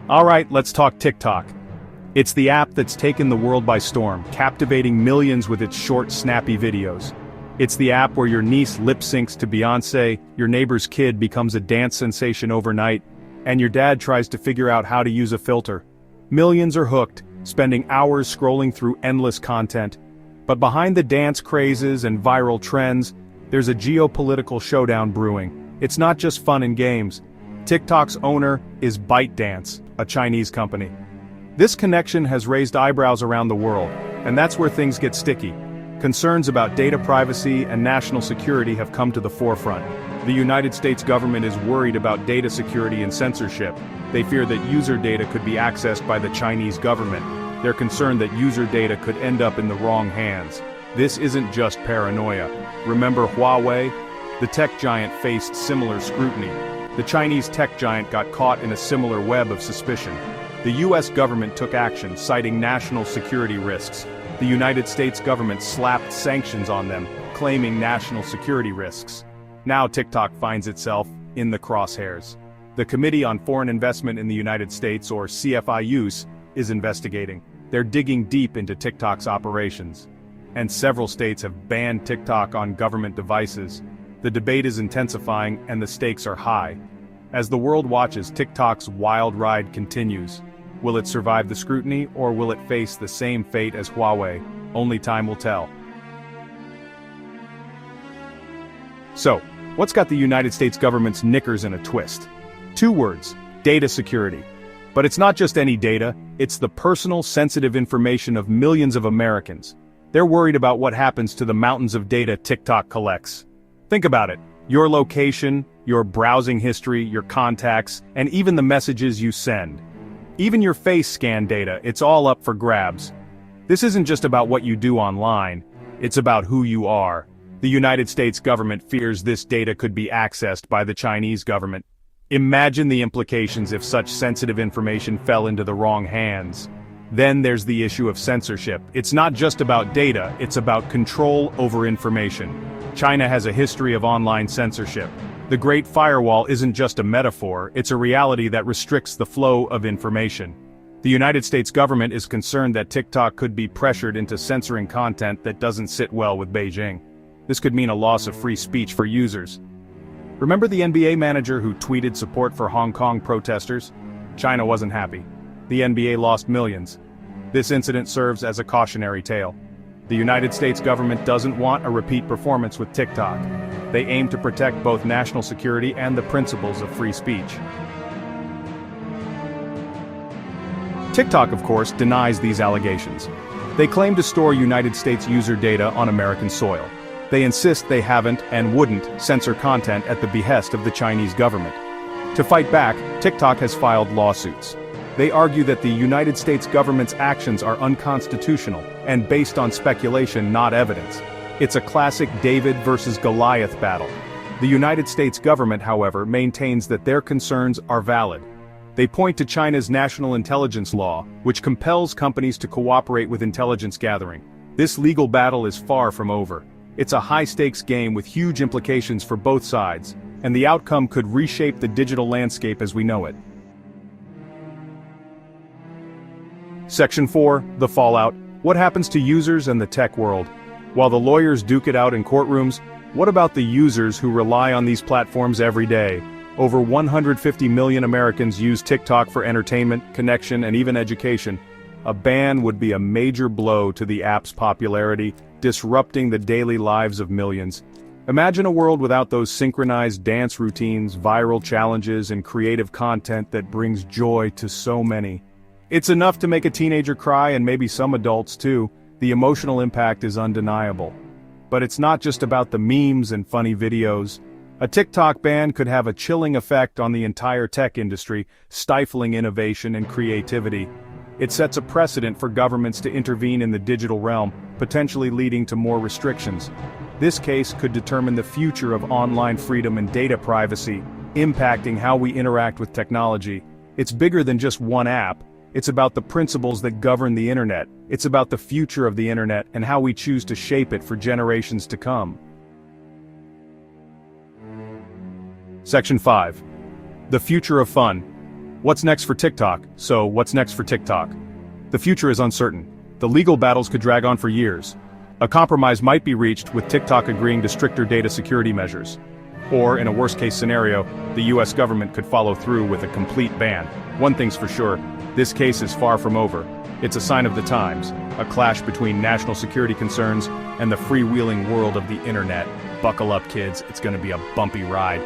Alright, let's talk TikTok. It's the app that's taken the world by storm, captivating millions with its short, snappy videos. It's the app where your niece lip-syncs to Beyoncé, your neighbor's kid becomes a dance sensation overnight, and your dad tries to figure out how to use a filter. Millions are hooked, spending hours scrolling through endless content. But behind the dance crazes and viral trends, there's a geopolitical showdown brewing. It's not just fun and games. TikTok's owner is ByteDance, a Chinese company. This connection has raised eyebrows around the world, and that's where things get sticky. Concerns about data privacy and national security have come to the forefront. The United States government is worried about data security and censorship. They fear that user data could be accessed by the Chinese government. They're concerned that user data could end up in the wrong hands. This isn't just paranoia. Remember Huawei? The tech giant faced similar scrutiny. The Chinese tech giant got caught in a similar web of suspicion. The U.S. government took action, citing national security risks. The United States government slapped sanctions on them, claiming national security risks. Now TikTok finds itself in the crosshairs. The Committee on Foreign Investment in the United States, or CFIUS, is investigating. They're digging deep into TikTok's operations. And several states have banned TikTok on government devices. The debate is intensifying and the stakes are high. As the world watches, TikTok's wild ride continues. Will it survive the scrutiny, or will it face the same fate as Huawei? Only time will tell. So, what's got the United States government's knickers in a twist? Two words: data security. But it's not just any data, it's the personal, sensitive information of millions of Americans. They're worried about what happens to the mountains of data TikTok collects. Think about it. Your location, your browsing history, your contacts, and even the messages you send. Even your face scan data, it's all up for grabs. This isn't just about what you do online, it's about who you are. The United States government fears this data could be accessed by the Chinese government. Imagine the implications if such sensitive information fell into the wrong hands. Then there's the issue of censorship. It's not just about data, it's about control over information. China has a history of online censorship. The Great Firewall isn't just a metaphor, it's a reality that restricts the flow of information. The United States government is concerned that TikTok could be pressured into censoring content that doesn't sit well with Beijing. This could mean a loss of free speech for users. Remember the NBA manager who tweeted support for Hong Kong protesters? China wasn't happy. The NBA lost millions. This incident serves as a cautionary tale. The United States government doesn't want a repeat performance with TikTok. They aim to protect both national security and the principles of free speech. TikTok, of course, denies these allegations. They claim to store United States user data on American soil. They insist they haven't and wouldn't censor content at the behest of the Chinese government. To fight back, TikTok has filed lawsuits. They argue that the United States government's actions are unconstitutional and based on speculation, not evidence. It's a classic David versus Goliath battle. The United States government, however, maintains that their concerns are valid. They point to China's national intelligence law, which compels companies to cooperate with intelligence gathering. This legal battle is far from over. It's a high-stakes game with huge implications for both sides, and the outcome could reshape the digital landscape as we know it. Section 4, the fallout. What happens to users and the tech world? While the lawyers duke it out in courtrooms, what about the users who rely on these platforms every day? Over 150 million Americans use TikTok for entertainment, connection, and even education. A ban would be a major blow to the app's popularity, disrupting the daily lives of millions. Imagine a world without those synchronized dance routines, viral challenges, and creative content that brings joy to so many. It's enough to make a teenager cry, and maybe some adults too. The emotional impact is undeniable. But it's not just about the memes and funny videos. A TikTok ban could have a chilling effect on the entire tech industry, stifling innovation and creativity. It sets a precedent for governments to intervene in the digital realm, potentially leading to more restrictions. This case could determine the future of online freedom and data privacy, impacting how we interact with technology. It's bigger than just one app. It's about the principles that govern the internet. It's about the future of the internet and how we choose to shape it for generations to come. Section 5. The future of fun. What's next for TikTok? So, what's next for TikTok? The future is uncertain. The legal battles could drag on for years. A compromise might be reached with TikTok agreeing to stricter data security measures. Or, in a worst-case scenario, the U.S. government could follow through with a complete ban. One thing's for sure, this case is far from over. It's a sign of the times, a clash between national security concerns and the freewheeling world of the internet. Buckle up, kids, it's gonna be a bumpy ride.